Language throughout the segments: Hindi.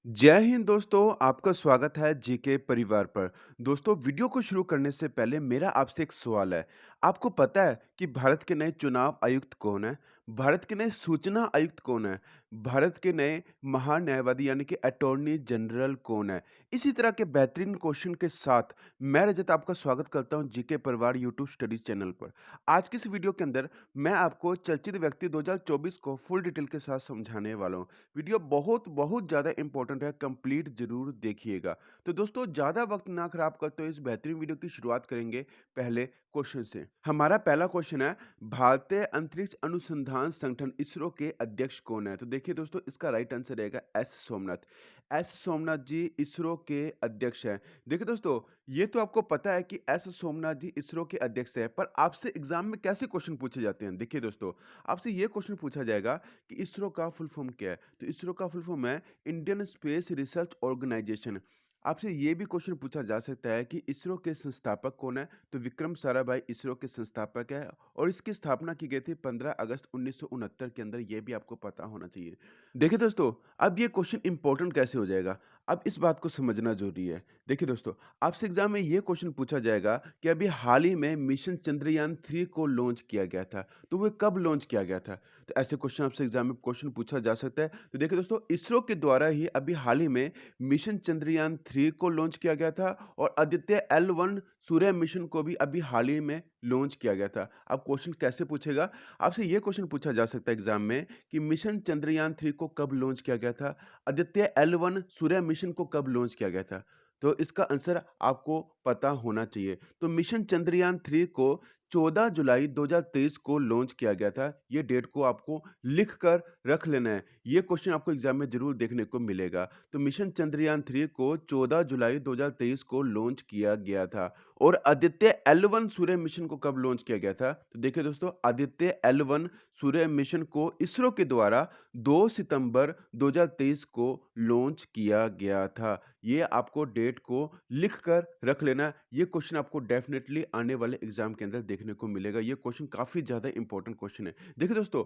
जय हिंद दोस्तों, आपका स्वागत है जीके परिवार पर। दोस्तों, वीडियो को शुरू करने से पहले मेरा आपसे एक सवाल है। आपको पता है कि भारत के नए चुनाव आयुक्त कौन है? भारत के नए सूचना आयुक्त कौन है? भारत के नए महान्यायवादी यानी कि अटॉर्नी जनरल कौन है? इसी तरह के बेहतरीन क्वेश्चन के साथ मैं रजत आपका स्वागत करता हूं जीके परिवार यूट्यूब स्टडीज चैनल पर। आज की इस वीडियो के अंदर मैं आपको चर्चित व्यक्ति 2024 को फुल डिटेल के साथ समझाने वाला हूं। वीडियो बहुत ज़्यादा इम्पोर्टेंट है, कंप्लीट ज़रूर देखिएगा। तो दोस्तों, ज़्यादा वक्त ना खराब करते हुए इस बेहतरीन वीडियो की शुरुआत करेंगे पहले क्वेश्चन से। हमारा पहला क्वेश्चन है, भारतीय अंतरिक्ष अनुसंधान संगठन इसरो के अध्यक्ष कौन है? तो देखिए दोस्तों, इसका राइट आंसर रहेगा एस सोमनाथ। एस सोमनाथ जी इसरो के अध्यक्ष हैं। देखिए दोस्तों, ये तो आपको पता है कि एस सोमनाथ जी इसरो के अध्यक्ष हैं, पर आपसे एग्जाम में कैसे क्वेश्चन पूछे जाते हैं? देखिए दोस्तों, आपसे ये क्वेश्चन पूछा जाएगा कि इसरो का फुल फॉर्म क्या है? तो इसरो का फुल फॉर्म है इंडियन स्पेस रिसर्च ऑर्गेनाइजेशन। आपसे ये भी क्वेश्चन पूछा जा सकता है कि इसरो के संस्थापक कौन है? तो विक्रम साराभाई इसरो के संस्थापक है और इसकी स्थापना की गई थी 15 अगस्त 1969 के अंदर। ये भी आपको पता होना चाहिए। देखिए दोस्तों, अब ये क्वेश्चन इंपॉर्टेंट कैसे हो जाएगा? अब इस बात को समझना जरूरी है। देखिए दोस्तों, आपसे एग्जाम में ये क्वेश्चन पूछा जाएगा कि अभी हाल ही में मिशन चंद्रयान 3 को लॉन्च किया गया था। तो वो कब लॉन्च किया गया था? तो ऐसे क्वेश्चन आपसे एग्जाम में क्वेश्चन पूछा जा सकता है। तो देखिए दोस्तों, इसरो के द्वारा ही अभी हाल ही में मिशन चंद्रयान 3 को लॉन्च किया गया था और आदित्य L1 सूर्य मिशन को भी अभी हाल ही में लॉन्च किया गया था। अब क्वेश्चन कैसे पूछेगा? आपसे ये क्वेश्चन पूछा जा सकता है एग्जाम में कि मिशन चंद्रयान 3 को कब लॉन्च किया गया था? आदित्य L1 सूर्य मिशन को कब लॉन्च किया गया था? तो इसका आंसर आपको पता होना चाहिए। तो मिशन चंद्रयान 3 को 14 जुलाई 2023 को लॉन्च किया गया था। ये डेट को आपको लिख कर रख लेना है। ये क्वेश्चन आपको एग्जाम में ज़रूर देखने को मिलेगा। तो मिशन चंद्रयान 3 को 14 जुलाई 2023 को लॉन्च किया गया था। और आदित्य L1 सूर्य मिशन को कब लॉन्च किया गया था? तो देखिए दोस्तों, आदित्य L1 सूर्य मिशन को इसरो के द्वारा 2 सितंबर 2023 को लॉन्च किया गया था। ये आपको डेट को लिख कर रख लेना। ये क्वेश्चन आपको डेफिनेटली आने वाले एग्जाम के अंदर देखने को मिलेगा। ये क्वेश्चन काफ़ी ज़्यादा इंपॉर्टेंट क्वेश्चन है। देखिए दोस्तों,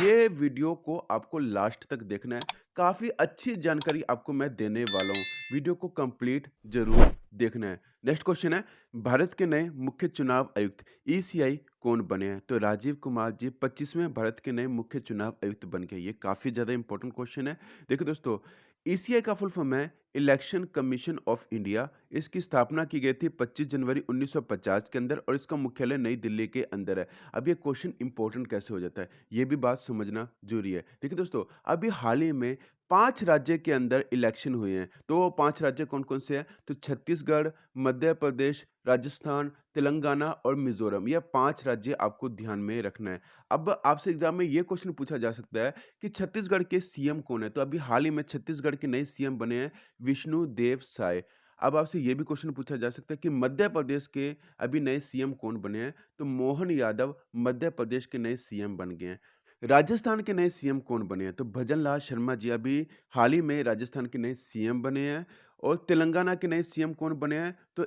ये वीडियो को आपको लास्ट तक देखना है। काफ़ी अच्छी जानकारी आपको मैं देने वाला हूँ। वीडियो को कंप्लीट ज़रूर देखना है। नेक्स्ट क्वेश्चन है, भारत के नए मुख्य चुनाव आयुक्त ईसीआई कौन बने हैं? तो राजीव कुमार जी 25वें भारत के नए मुख्य चुनाव आयुक्त बन गए। ये काफ़ी ज़्यादा इंपॉर्टेंट क्वेश्चन है। देखिए दोस्तों, ईसीआई का फुल फॉर्म है इलेक्शन कमीशन ऑफ इंडिया। इसकी स्थापना की गई थी 25 जनवरी 1950 के अंदर और इसका मुख्यालय नई दिल्ली के अंदर है। अब ये क्वेश्चन इंपॉर्टेंट कैसे हो जाता है, ये भी बात समझना जरूरी है। देखिए दोस्तों, अभी हाल ही में 5 राज्य के अंदर इलेक्शन हुए हैं। तो वो 5 राज्य कौन-कौन से हैं? तो छत्तीसगढ़, मध्य प्रदेश, राजस्थान, तेलंगाना और मिज़ोरम। ये 5 राज्य आपको ध्यान में रखना है। अब आपसे एग्ज़ाम में ये क्वेश्चन पूछा जा सकता है कि छत्तीसगढ़ के सीएम कौन है? तो अभी हाल ही में छत्तीसगढ़ के नए सीएम बने हैं विष्णुदेव साय। अब आपसे ये भी क्वेश्चन पूछा जा सकता है कि मध्य प्रदेश के अभी नए सीएम कौन बने हैं? तो मोहन यादव मध्य प्रदेश के नए सीएम बन गए हैं। राजस्थान के नए सीएम कौन बने हैं? तो भजनलाल शर्मा जी अभी हाल ही में राजस्थान के नए सीएम बने हैं। और तेलंगाना के नए सीएम कौन बने हैं? तो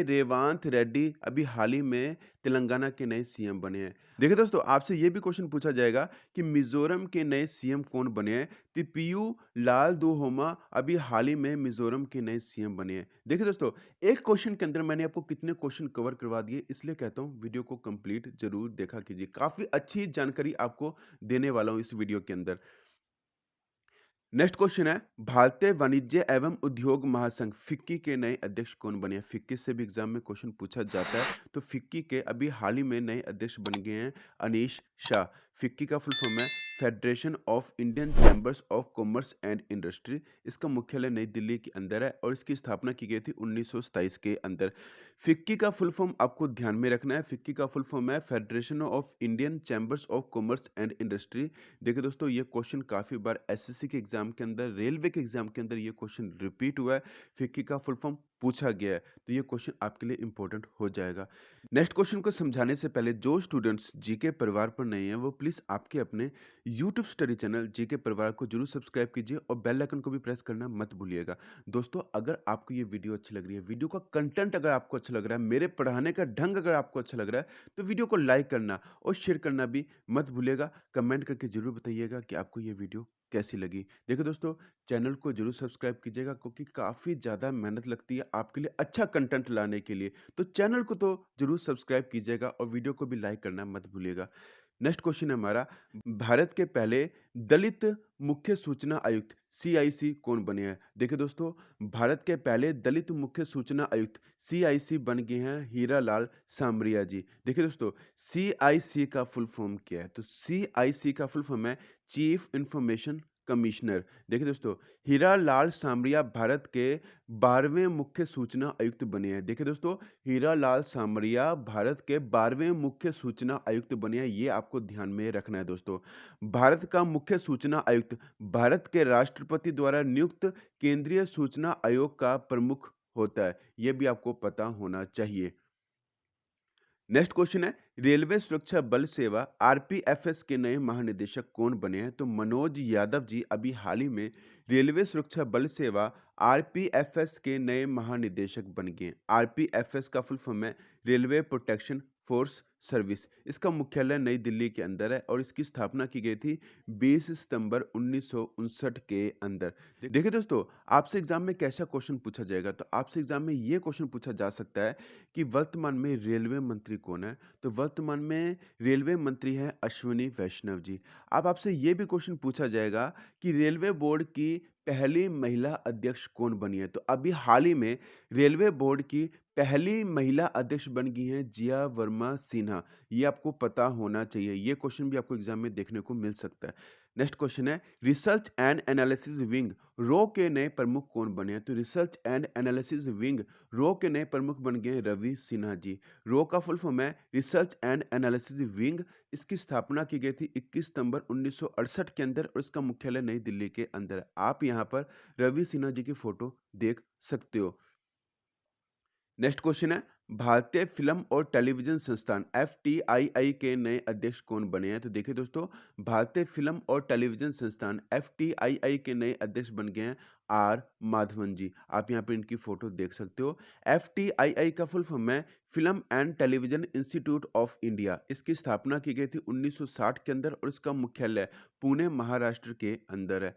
रेवांत रेड्डी अभी हाल ही में तेलंगाना के नए सीएम बने हैं। देखिए दोस्तों, आपसे ये भी क्वेश्चन पूछा जाएगा कि मिज़ोरम के नए सीएम कौन बने हैं? तिपियू लाल दुहोमा अभी हाल ही में मिज़ोरम के नए सीएम बने हैं। देखिए दोस्तों, एक क्वेश्चन के अंदर मैंने आपको कितने क्वेश्चन कवर करवा दिए, इसलिए कहता हूँ वीडियो को कंप्लीट ज़रूर देखा कीजिए। काफ़ी अच्छी जानकारी आपको देने वाला हूँ इस वीडियो के अंदर। नेक्स्ट क्वेश्चन है, भारतीय वाणिज्य एवं उद्योग महासंघ फिक्की के नए अध्यक्ष कौन बने हैं? फिक्की से भी एग्जाम में क्वेश्चन पूछा जाता है। तो फिक्की के अभी हाल ही में नए अध्यक्ष बन गए हैं अनीश शाह। फिक्की का फुल फॉर्म है federation of Indian chambers of commerce and industry. इसका मुख्यालय नई दिल्ली के अंदर है और इसकी स्थापना की गई थी 1927 के अंदर। फिक्की का फुल फॉर्म आपको ध्यान में रखना है। फिक्की का फुल फॉर्म है federation of Indian chambers of commerce and industry. देखिए दोस्तों, ये क्वेश्चन काफ़ी बार एसएससी के एग्जाम के अंदर, रेलवे के एग्जाम के अंदर ये क्वेश्चन रिपीट हुआ है। फिक्की का फुल फॉर्म पूछा गया है, तो ये क्वेश्चन आपके लिए इंपॉर्टेंट हो जाएगा। नेक्स्ट क्वेश्चन को समझाने से पहले जो स्टूडेंट्स जीके परिवार पर नहीं है, वो प्लीज़ आपके अपने यूट्यूब स्टडी चैनल जीके परिवार को जरूर सब्सक्राइब कीजिए और बेल आइकन को भी प्रेस करना मत भूलिएगा। दोस्तों, अगर आपको ये वीडियो अच्छी लग रही है, वीडियो का कंटेंट अगर आपको अच्छा लग रहा है, मेरे पढ़ाने का ढंग अगर आपको अच्छा लग रहा है, तो वीडियो को लाइक करना और शेयर करना भी मत भूलिएगा। कमेंट करके ज़रूर बताइएगा कि आपको ये वीडियो कैसी लगी? देखिए दोस्तों, चैनल को ज़रूर सब्सक्राइब कीजिएगा क्योंकि काफ़ी ज़्यादा मेहनत लगती है आपके लिए अच्छा कंटेंट लाने के लिए। तो चैनल को तो ज़रूर सब्सक्राइब कीजिएगा और वीडियो को भी लाइक करना मत भूलिएगा। नेक्स्ट क्वेश्चन है हमारा, भारत के पहले दलित मुख्य सूचना आयुक्त सीआईसी कौन बने हैं? देखिए दोस्तों, भारत के पहले दलित मुख्य सूचना आयुक्त सीआईसी बन गए हैं हीरा लाल सामरिया जी। देखिए दोस्तों, सीआईसी का फुल फॉर्म क्या है? तो सीआईसी का फुल फॉर्म है चीफ इंफॉर्मेशन कमिश्नर। देखिए दोस्तों, हीरा लाल सामरिया भारत के 12वें मुख्य सूचना आयुक्त बने हैं। देखिए दोस्तों, हीरा लाल सामरिया भारत के 12वें मुख्य सूचना आयुक्त बने हैं, ये आपको ध्यान में रखना है दोस्तों। भारत का मुख्य सूचना आयुक्त भारत के राष्ट्रपति द्वारा नियुक्त केंद्रीय सूचना आयोग का प्रमुख होता है, ये भी आपको पता होना चाहिए। नेक्स्ट क्वेश्चन है, रेलवे सुरक्षा बल सेवा आरपीएफएस के नए महानिदेशक कौन बने हैं? तो मनोज यादव जी अभी हाल ही में रेलवे सुरक्षा बल सेवा आरपीएफएस के नए महानिदेशक बन गए हैं। आरपीएफएस का फुल फॉर्म है रेलवे प्रोटेक्शन फोर्स सर्विस। इसका मुख्यालय नई दिल्ली के अंदर है और इसकी स्थापना की गई थी 20 सितंबर 1959 के अंदर। देखिए दोस्तों, आपसे एग्जाम में कैसा क्वेश्चन पूछा जाएगा? तो आपसे एग्जाम में ये क्वेश्चन पूछा जा सकता है कि वर्तमान में रेलवे मंत्री कौन है? तो वर्तमान में रेलवे मंत्री हैं अश्विनी वैष्णव जी। अब आपसे ये भी क्वेश्चन पूछा जाएगा कि रेलवे बोर्ड की पहली महिला अध्यक्ष कौन बनी है? तो अभी हाल ही में रेलवे बोर्ड की पहली महिला अध्यक्ष बन गई हैं जिया वर्मा सिन्हा। ये आपको पता होना चाहिए। ये क्वेश्चन भी आपको एग्जाम में देखने को मिल सकता है। नेक्स्ट क्वेश्चन है, रिसर्च एंड एनालिसिस विंग रो के नए प्रमुख कौन बने हैं? तो रिसर्च एंड एनालिसिस विंग रो के नए प्रमुख बन गए हैं रवि सिन्हा जी। रो का फुल फॉर्म है रिसर्च एंड एनालिसिस विंग। इसकी स्थापना की गई थी 21 सितंबर 1968 के अंदर और इसका मुख्यालय नई दिल्ली के अंदर है। आप यहाँ पर रवि सिन्हा जी की फोटो देख सकते हो। नेक्स्ट क्वेश्चन है, भारतीय फिल्म और टेलीविजन संस्थान एफटीआईआई के नए अध्यक्ष कौन बने हैं? तो देखिए दोस्तों, भारतीय फिल्म और टेलीविजन संस्थान एफटीआईआई के नए अध्यक्ष बन गए हैं आर माधवन जी। आप यहाँ पे इनकी फोटो देख सकते हो। एफटीआईआई का फुल फॉर्म है film and television institute of India. इसकी स्थापना की गई थी 1960 के अंदर और इसका मुख्यालय पुणे महाराष्ट्र के अंदर है।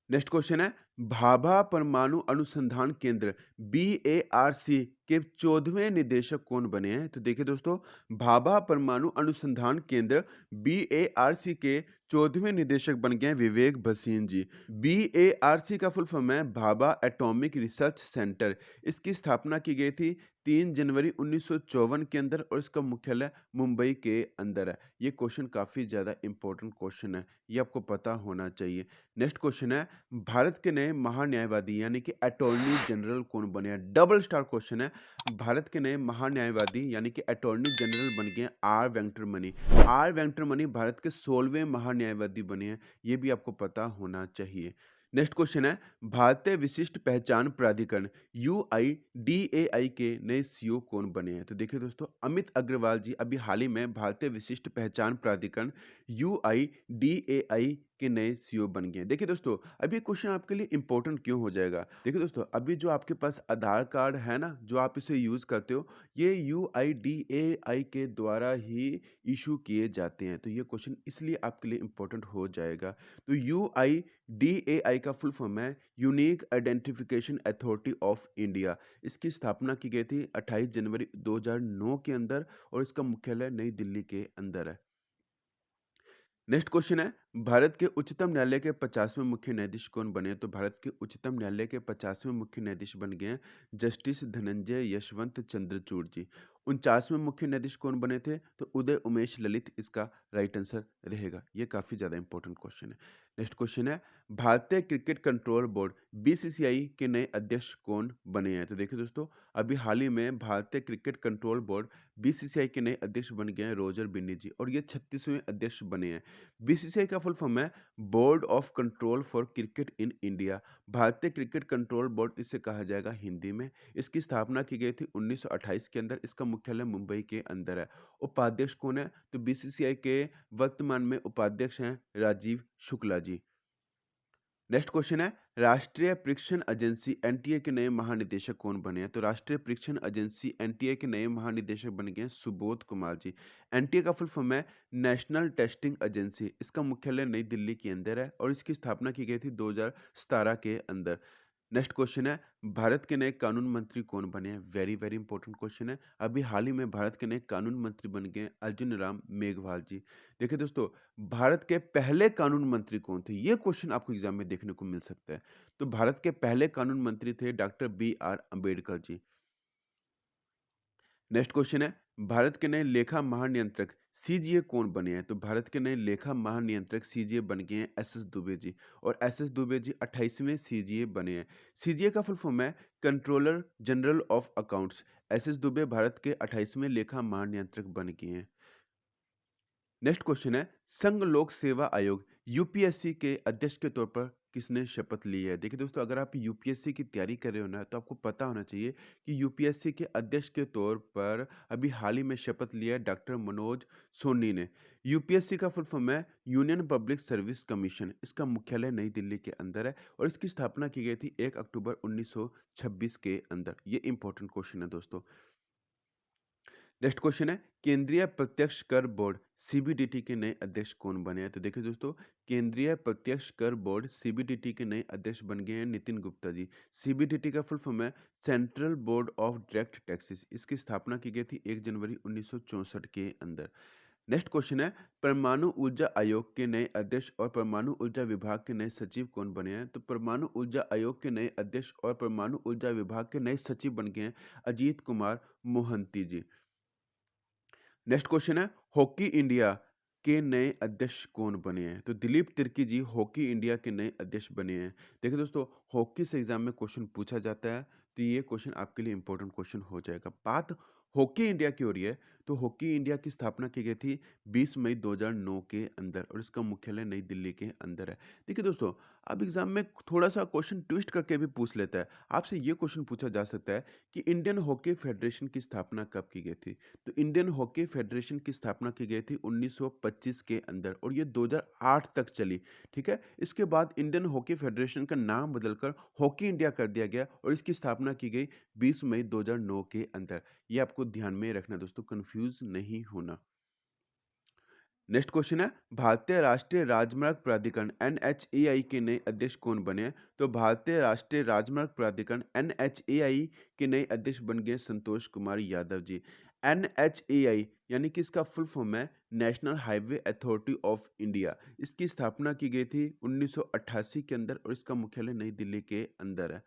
नेक्स्ट क्वेश्चन है, भाभा परमाणु अनुसंधान केंद्र बीएआरसी के 14वें निदेशक कौन बने हैं? तो देखिए दोस्तों, भाभा परमाणु अनुसंधान केंद्र बीएआरसी के 14वें निदेशक बन गए हैं विवेक भसीन जी। बीएआरसी का फुल फॉर्म है भाभा एटॉमिक रिसर्च सेंटर। इसकी स्थापना की गई थी 3 जनवरी 1954 के अंदर और इसका मुख्यालय मुंबई के अंदर है। ये क्वेश्चन काफी ज्यादा इंपॉर्टेंट क्वेश्चन है, ये आपको पता होना चाहिए। नेक्स्ट क्वेश्चन है, भारत के नए महान्यायवादी यानी कि अटॉर्नी जनरल कौन बने हैं? डबल स्टार क्वेश्चन है। भारत के नए महान्यायवादी यानी कि अटॉर्नी जनरल बन गए हैं आर वेंकटरमणि। आर वेंकटरमणि भारत के 16वें महान्यायवादी बने हैं, ये भी आपको पता होना चाहिए। नेक्स्ट क्वेश्चन है, भारतीय विशिष्ट पहचान प्राधिकरण यूआईडीएआई के नए सीईओ कौन बने हैं? तो देखिए दोस्तों, अमित अग्रवाल जी अभी हाल ही में भारतीय विशिष्ट पहचान प्राधिकरण यूआईडीएआई के नए सीईओ बन गए हैं। देखिए दोस्तों, अभी ये क्वेश्चन आपके लिए इंपॉर्टेंट क्यों हो जाएगा? देखिए दोस्तों, अभी जो आपके पास आधार कार्ड है ना, जो आप इसे यूज करते हो, ये यूआईडीएआई के द्वारा ही इशू किए जाते हैं। तो ये क्वेश्चन इसलिए आपके लिए इंपॉर्टेंट हो जाएगा। तो यूआईडीएआई का फुल फॉर्म है unique identification authority of India. इसकी स्थापना की गई थी 28 जनवरी 2009 के अंदर और इसका मुख्यालय नई दिल्ली के अंदर है। नेक्स्ट क्वेश्चन है, भारत के उच्चतम न्यायालय के 50वें मुख्य न्यायाधीश कौन बने हैं? तो भारत के उच्चतम न्यायालय के 50वें मुख्य न्यायाधीश बन गए हैं जस्टिस धनंजय यशवंत चंद्रचूड़ जी। 49वें मुख्य न्यायाधीश कौन बने थे? तो उदय उमेश ललित इसका राइट आंसर रहेगा। ये काफी ज्यादा इंपॉर्टेंट क्वेश्चन है। नेक्स्ट क्वेश्चन है, भारतीय क्रिकेट कंट्रोल बोर्ड बीसीसीआई के नए अध्यक्ष कौन बने हैं? तो देखिए दोस्तों, अभी हाल ही में भारतीय क्रिकेट कंट्रोल बोर्ड बीसीसीआई के नए अध्यक्ष बन गए हैं रोजर बिन्नी जी और ये 36वें अध्यक्ष बने हैं। बीसीसीआई का फुल फॉर्म है board of control for cricket in India. भारतीय क्रिकेट कंट्रोल बोर्ड इसे कहा जाएगा हिंदी में। इसकी स्थापना की गई थी 1928 के अंदर। इसका मुख्यालय मुंबई के अंदर है। उपाध्यक्ष कौन है? तो बीसीसीआई के वर्तमान में उपाध्यक्ष हैं राजीव शुक्ला जी। नेक्स्ट क्वेश्चन है, राष्ट्रीय परीक्षण एजेंसी एनटीए के नए महानिदेशक कौन बने हैं? तो राष्ट्रीय परीक्षण एजेंसी एनटीए के नए महानिदेशक बन गए हैं सुबोध कुमार जी। एनटीए का फुल फॉर्म है नेशनल टेस्टिंग एजेंसी। इसका मुख्यालय नई दिल्ली के अंदर है और इसकी स्थापना की गई थी 2017 के अंदर। नेक्स्ट क्वेश्चन है, भारत के नए कानून मंत्री कौन बने हैं? वेरी वेरी इंपॉर्टेंट क्वेश्चन है। अभी हाल ही में भारत के नए कानून मंत्री बन गए हैं अर्जुन राम मेघवाल जी। देखिए दोस्तों, भारत के पहले कानून मंत्री कौन थे? ये क्वेश्चन आपको एग्जाम में देखने को मिल सकता है। तो भारत के पहले कानून मंत्री थे doctor B R Ambedkar ji. Next question है, भारत के नए लेखा महानियंत्रक सीजीए कौन बने हैं? तो भारत के नए लेखा महानियंत्रक सीजीए बन गए हैं एसएस दुबे जी। और एसएस दुबे जी 28वें सीजीए बने हैं। सीजीए का फुल फॉर्म है controller general of accounts. SS Dubey Bharat के 28वें लेखा महानियंत्रक बन गए हैं। नेक्स्ट क्वेश्चन है, संघ लोक सेवा आयोग यूपीएससी के अध्यक्ष के तौर पर किसने शपथ ली है? देखिए दोस्तों, अगर आप यूपीएससी की तैयारी कर रहे हो ना, तो आपको पता होना चाहिए कि यूपीएससी के अध्यक्ष के तौर पर अभी हाल ही में शपथ लिया है डॉक्टर मनोज सोनी ने। यूपीएससी का फुल फॉर्म है यूनियन पब्लिक सर्विस कमीशन। इसका मुख्यालय नई दिल्ली के अंदर है और इसकी स्थापना की गई थी 1 अक्टूबर 1926 के अंदर। ये इंपॉर्टेंट क्वेश्चन है दोस्तों। नेक्स्ट क्वेश्चन है, केंद्रीय प्रत्यक्ष कर बोर्ड सीबीडीटी के नए अध्यक्ष कौन बने हैं? तो देखिए दोस्तों, केंद्रीय प्रत्यक्ष कर बोर्ड सीबीडीटी के नए अध्यक्ष बन गए हैं नितिन गुप्ता जी। सीबीडीटी का फुल फॉर्म है central board of direct taxes. इसकी स्थापना की गई थी 1 जनवरी 1964 के अंदर। नेक्स्ट क्वेश्चन है, परमाणु ऊर्जा आयोग के नए अध्यक्ष और परमाणु ऊर्जा विभाग के नए सचिव कौन बने हैं? तो परमाणु ऊर्जा आयोग के नए अध्यक्ष और परमाणु ऊर्जा विभाग के नए सचिव बन गए हैं अजीत कुमार मोहंती जी। नेक्स्ट क्वेश्चन है, हॉकी इंडिया के नए अध्यक्ष कौन बने हैं? तो दिलीप तिर्की जी हॉकी इंडिया के नए अध्यक्ष बने हैं। देखिए दोस्तों, हॉकी से एग्जाम में क्वेश्चन पूछा जाता है, तो ये क्वेश्चन आपके लिए इंपॉर्टेंट क्वेश्चन हो जाएगा। बात हॉकी इंडिया की हो रही है, तो हॉकी इंडिया की स्थापना की गई थी 20 मई 2009 के अंदर और इसका मुख्यालय नई दिल्ली के अंदर है। देखिए दोस्तों, अब एग्जाम में थोड़ा सा क्वेश्चन ट्विस्ट करके भी पूछ लेता है। आपसे ये क्वेश्चन पूछा जा सकता है कि इंडियन हॉकी फेडरेशन की स्थापना कब की गई थी? तो इंडियन हॉकी फेडरेशन की स्थापना की गई थी 1925 के अंदर और ये 2008 तक चली। ठीक है, इसके बाद इंडियन हॉकी फेडरेशन का नाम बदलकर हॉकी इंडिया कर दिया गया और इसकी स्थापना की गई 20 मई 2009 के अंदर। ये आपको ध्यान में रखना है दोस्तों, कंफ्यूज नहीं होना। नेक्स्ट क्वेश्चन है, भारतीय राष्ट्रीय राजमार्ग प्राधिकरण एनएचएआई के नए अध्यक्ष कौन बने हैं? तो भारतीय राष्ट्रीय राजमार्ग प्राधिकरण एनएचएआई के नए अध्यक्ष बन गए संतोष कुमार यादव जी। एनएचएआई यानी कि इसका फुल फॉर्म है national highway authority of India. इसकी स्थापना की गई थी 1988 के अंदर और इसका मुख्यालय नई दिल्ली के अंदर है।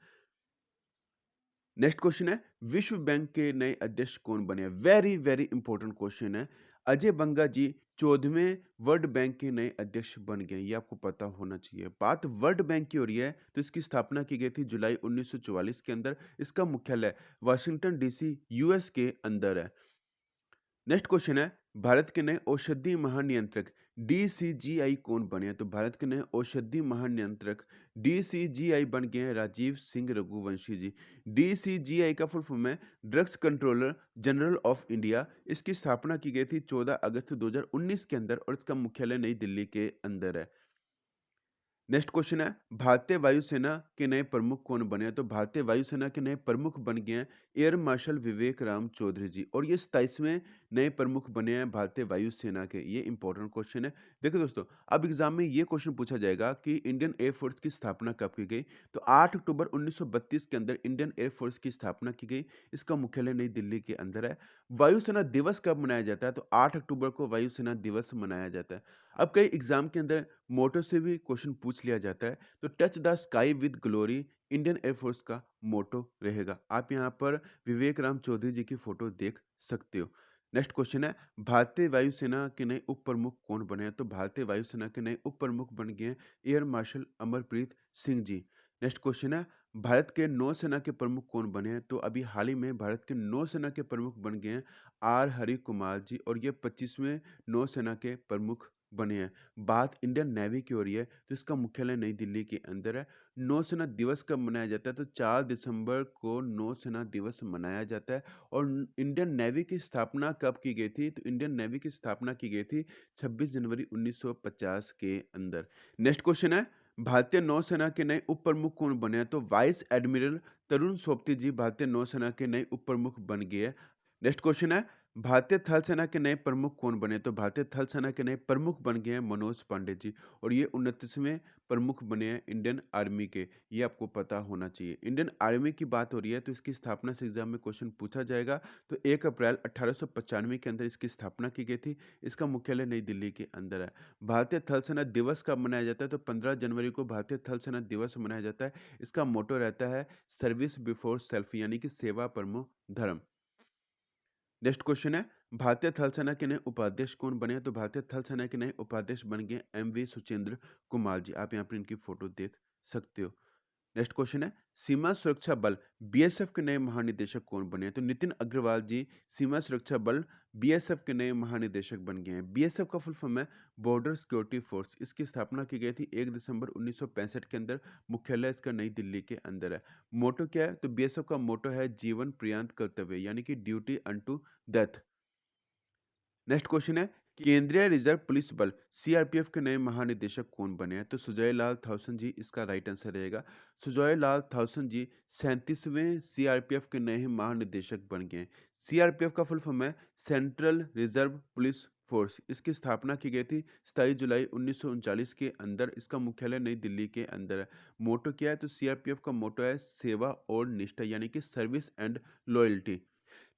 नेक्स्ट क्वेश्चन है, विश्व बैंक के नए अध्यक्ष कौन बने हैं? वेरी वेरी इंपॉर्टेंट क्वेश्चन है। अजय बंगा जी 14वें वर्ल्ड बैंक के नए अध्यक्ष बन गए। ये आपको पता होना चाहिए। बात वर्ल्ड बैंक की हो रही है, तो इसकी स्थापना की गई थी जुलाई 1944 के अंदर। इसका मुख्यालय वाशिंगटन डीसी यूएस के अंदर है। नेक्स्ट क्वेश्चन है, भारत के नए औषधि महानियंत्रक डीसीजीआई कौन बने हैं? तो भारत के नए औषधि महानियंत्रक डीसीजीआई बन गए हैं राजीव सिंह रघुवंशी जी। डीसीजीआई का फुल फॉर्म है drugs controller general of India. इसकी स्थापना की गई थी 14 अगस्त 2019 के अंदर और इसका मुख्यालय नई दिल्ली के अंदर है। नेक्स्ट क्वेश्चन है, भारतीय वायुसेना के नए प्रमुख कौन बने हैं? तो भारतीय वायुसेना के नए प्रमुख बन गए हैं एयर मार्शल विवेक राम चौधरी जी और ये 27वें नए प्रमुख बने हैं भारतीय वायुसेना के। ये इंपॉर्टेंट क्वेश्चन है। देखो दोस्तों, अब एग्जाम में ये क्वेश्चन पूछा जाएगा कि इंडियन एयरफोर्स की स्थापना कब की गई? तो 8 अक्टूबर 1932 के अंदर इंडियन एयरफोर्स की स्थापना की गई। इसका मुख्यालय नई दिल्ली के अंदर है। वायुसेना दिवस कब मनाया जाता है? तो 8 अक्टूबर को वायुसेना दिवस मनाया जाता है। अब कई एग्जाम के अंदर मोटो से भी क्वेश्चन पूछ लिया जाता है, तो touch the sky with glory Indian air force का मोटो रहेगा। आप यहाँ पर विवेक राम चौधरी जी की फोटो देख सकते हो। नेक्स्ट क्वेश्चन है, भारतीय वायुसेना के नए उप प्रमुख कौन बने हैं? तो भारतीय वायुसेना के नए उप प्रमुख बन गए हैं air marshal Amarpreet Singh ji. Next question है, भारत के नौसेना के प्रमुख कौन बने हैं? तो अभी हाल ही में भारत के नौसेना के प्रमुख बन गए हैं आर हरि कुमार जी और ये 25वें नौसेना के प्रमुख बने हैं। बात इंडियन नेवी की हो रही है, तो इसका मुख्यालय नई दिल्ली के अंदर है। नौसेना दिवस कब मनाया जाता है? तो 4 दिसंबर को नौसेना दिवस मनाया जाता है। और इंडियन नेवी की स्थापना कब की गई थी? तो इंडियन नेवी की स्थापना की गई थी 26 जनवरी 1950 के अंदर। नेक्स्ट क्वेश्चन है, भारतीय नौसेना के नए उप प्रमुख कौन बने हैं? तो वाइस एडमिरल तरुण सोबती जी भारतीय नौसेना के नए उप प्रमुख बन गए हैं। नेक्स्ट क्वेश्चन है, भारतीय थल सेना के नए प्रमुख कौन बने? तो भारतीय थल सेना के नए प्रमुख बन गए हैं मनोज पांडे जी और ये 29वें प्रमुख बने हैं इंडियन आर्मी के। ये आपको पता होना चाहिए। इंडियन आर्मी की बात हो रही है तो इसकी स्थापना से एग्जाम में क्वेश्चन पूछा जाएगा। तो 1 अप्रैल 1895 के अंदर इसकी स्थापना की गई थी। इसका मुख्यालय नई दिल्ली के अंदर है। भारतीय थल सेना दिवस कब मनाया जाता है? तो 15 जनवरी को भारतीय थल सेना दिवस मनाया जाता है। इसका मोटो रहता है सर्विस बिफोर सेल्फ यानी कि सेवा परमो धर्म। नेक्स्ट क्वेश्चन है, भारतीय थल सेना के नए उपाध्यक्ष कौन बने हैं? तो भारतीय थल सेना के नए उपाध्यक्ष बन गए एमवी सुचेंद्र कुमार जी। आप यहाँ पर इनकी फोटो देख सकते हो। नेक्स्ट क्वेश्चन है, सीमा सुरक्षा बल बीएसएफ के नए महानिदेशक कौन बने हैं? तो नितिन अग्रवाल जी सीमा सुरक्षा बल बीएसएफ के नए महानिदेशक बन गए हैं। बीएसएफ का फुल फॉर्म है बॉर्डर सिक्योरिटी फोर्स। इसकी स्थापना की गई थी 1 दिसंबर 1965 के अंदर। मुख्यालय इसका नई दिल्ली के अंदर है। मोटो क्या है? तो बीएसएफ का मोटो है जीवन पर्यंत कर्तव्य यानी कि duty unto death. Next question है, केंद्रीय रिजर्व पुलिस बल सीआरपीएफ के नए महानिदेशक कौन बने हैं? तो सुजय लाल थाउसेन जी इसका राइट आंसर रहेगा। सुजय लाल थाउसेन जी 37वें सीआरपीएफ के नए महानिदेशक बन गए हैं। सीआरपीएफ का फुल फॉर्म है सेंट्रल रिजर्व पुलिस फोर्स। इसकी स्थापना की गई थी 27 जुलाई 1939 के अंदर। इसका मुख्यालय नई दिल्ली के अंदर है। मोटो क्या है? तो सीआरपीएफ का मोटो है सेवा और निष्ठा यानी कि service and loyalty.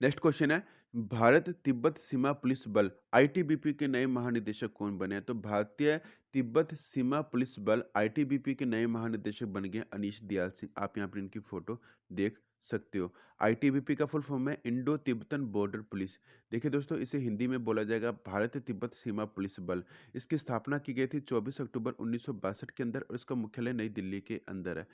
Next question है, भारत तिब्बत सीमा पुलिस बल आईटीबीपी के नए महानिदेशक कौन बने हैं? तो भारतीय तिब्बत सीमा पुलिस बल आईटीबीपी के नए महानिदेशक बन गए अनीश दयाल सिंह। आप यहाँ पर इनकी फोटो देख सकते हो। आईटीबीपी का फुल फॉर्म है इंडो तिब्बतन बॉर्डर पुलिस। देखिए दोस्तों, इसे हिंदी में बोला जाएगा भारत तिब्बत सीमा पुलिस बल। इसकी स्थापना की गई थी 24 अक्टूबर 1962 के अंदर और इसका मुख्यालय नई दिल्ली के अंदर है।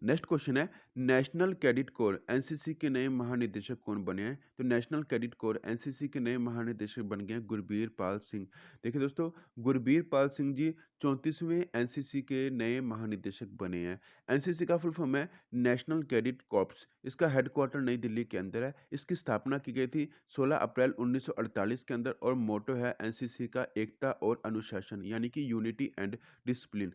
नेक्स्ट क्वेश्चन है, नेशनल कैडेट कोर एनसीसी के नए महानिदेशक कौन बने हैं? तो नेशनल कैडेट कोर एनसीसी के नए महानिदेशक बन गए हैं गुरबीर पाल सिंह। देखिए दोस्तों, गुरबीर पाल सिंह जी 34वें एनसीसी के नए महानिदेशक बने हैं। एनसीसी का फुल फॉर्म है नेशनल कैडेट कॉर्प्स। इसका हेडक्वार्टर नई दिल्ली के अंदर है। इसकी स्थापना की गई थी 16 अप्रैल 1948 के अंदर और मोटो है एनसीसी का एकता और अनुशासन यानी कि unity and discipline.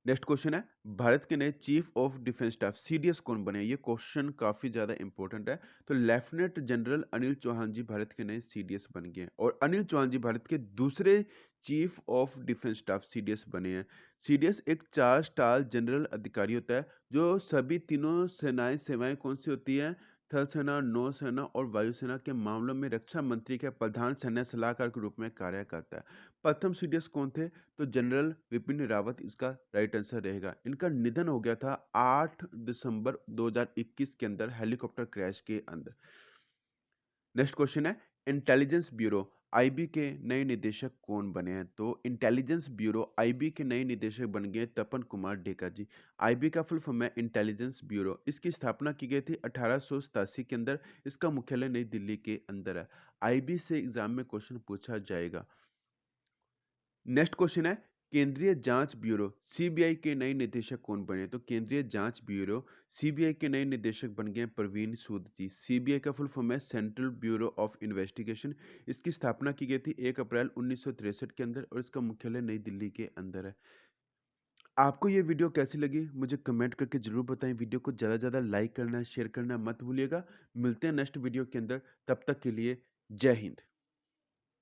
Next question है, भारत के नए chief of defence staff CDS कौन बने? ये क्वेश्चन काफी ज्यादा इंपॉर्टेंट है। तो लेफ्टिनेंट जनरल अनिल चौहान जी भारत के नए सीडीएस बन गए हैं और अनिल चौहान जी भारत के दूसरे chief of defence staff CDS बने हैं। सीडीएस एक 4 स्टार जनरल अधिकारी होता है जो सभी तीनों सेनाएं सेवाएं कौन सी होती है? थल सेना, नौसेना और वायुसेना के मामलों में रक्षा मंत्री के प्रधान सैन्य सलाहकार के रूप में कार्य करता है। प्रथम सीडीएस कौन थे? तो जनरल विपिन रावत इसका राइट आंसर रहेगा। इनका निधन हो गया था 8 दिसंबर 2021 के अंदर हेलीकॉप्टर क्रैश के अंदर। नेक्स्ट क्वेश्चन है, इंटेलिजेंस ब्यूरो आईबी के नए निदेशक कौन बने हैं? तो इंटेलिजेंस ब्यूरो आईबी के नए निदेशक बन गए तपन कुमार डेका जी। आईबी का फुल फॉर्म है इंटेलिजेंस ब्यूरो। इसकी स्थापना की गई थी 1887 के अंदर। इसका मुख्यालय नई दिल्ली के अंदर है। आईबी से एग्जाम में क्वेश्चन पूछा जाएगा। नेक्स्ट क्वेश्चन है, केंद्रीय जांच ब्यूरो सीबीआई के नए निदेशक कौन बने? तो केंद्रीय जांच ब्यूरो सीबीआई के नए निदेशक बन गए प्रवीण सूद जी। सीबीआई का फुल फॉर्म है सेंट्रल ब्यूरो ऑफ इन्वेस्टिगेशन। इसकी स्थापना की गई थी 1 अप्रैल 1963 के अंदर और इसका मुख्यालय नई दिल्ली के अंदर है। आपको ये वीडियो कैसी लगी मुझे कमेंट करके जरूर बताएं। वीडियो को ज़्यादा से ज़्यादा लाइक करना शेयर करना मत भूलिएगा। मिलते हैं नेक्स्ट वीडियो के अंदर, तब तक के लिए जय हिंद।